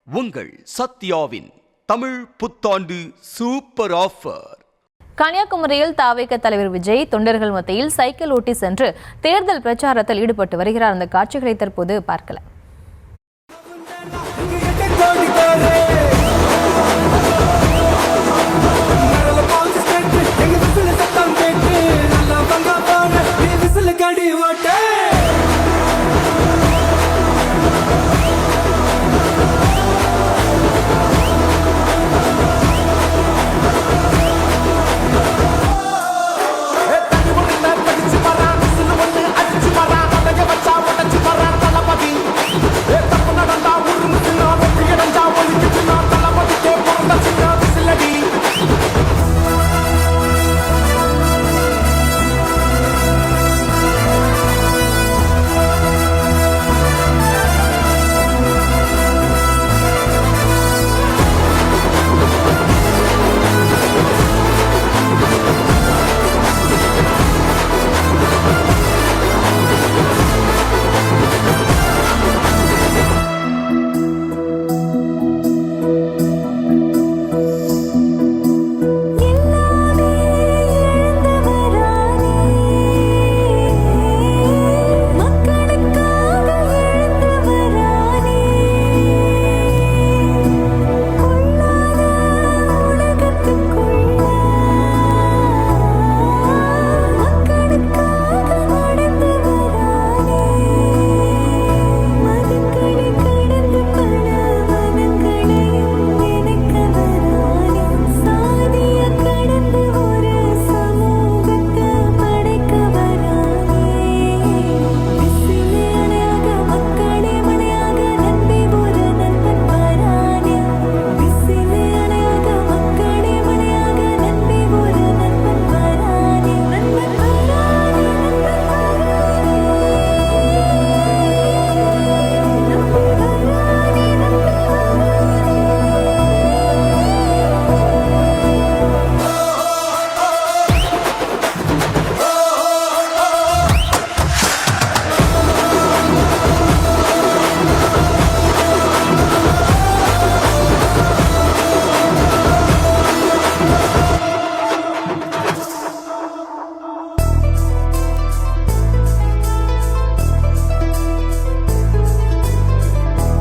உங்கள் சத்யாவின் தமிழ் புத்தாண்டு super offer. கன்னியாகுமரியில் தாவேக தலைவர் விஜய் தொண்டர்கள் மத்தியில் சைக்கிள் ஓட்டி சென்று தேர்தல் பிரச்சாரத்தில் ஈடுபட்டு வருகிறார். அந்த காட்சிகளை தற்போது பார்க்கலாம்.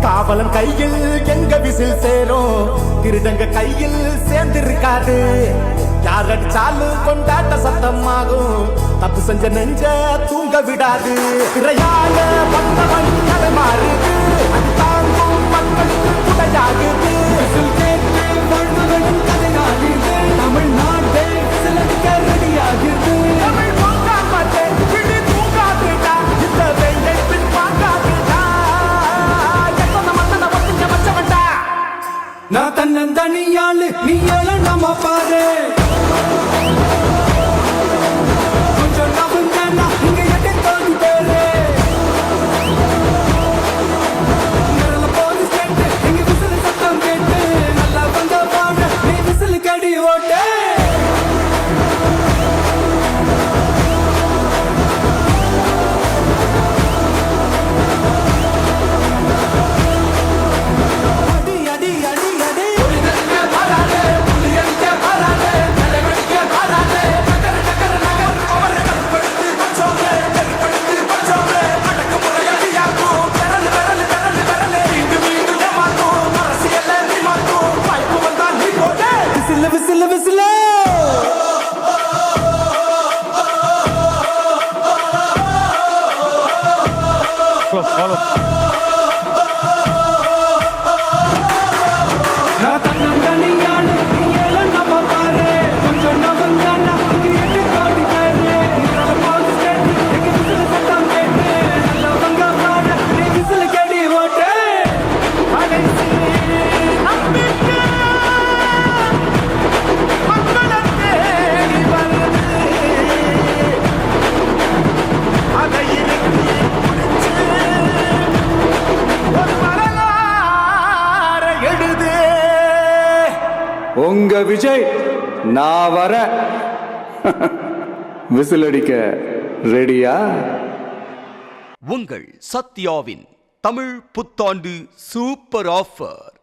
காவலன் கையில் எங்க விசில் சேரும், திருடங்க கையில் சேர்ந்திருக்காது. யார் அடிச்சாலும் கொண்டாட்ட சத்தமாகும், தப்பு செஞ்ச நெஞ்ச தூங்க விடாது. திரையால வந்தவன் கதை மாறுது, அது தாங்கும் மக்களுக்கு துணையாகுது. தமிழ்நாட்டை சிலடிக்க ரெடியாகுது. தமிழ் பார்க்காமட்டே விழி தூங்காதுடா, இந்த வெள்ளை பின் பார்க்காதுடா. நான் தன்னந்தனியாளு, நீ ஏழ நம்ம பாரு. கொஞ்சம் நம்புங்க, இங்க எட்டு தோணி பேரு. போலீஸ் கேட்டு இங்க விசில் சத்தம் கேட்டு, நல்லா வந்த பாட நீ விசில் கடி ஓட்டு. உங்க விஜய் நான் வர விசில் அடிக்க ரெடியா? உங்கள் சத்யாவின் தமிழ் புத்தாண்டு சூப்பர் ஆஃபர்.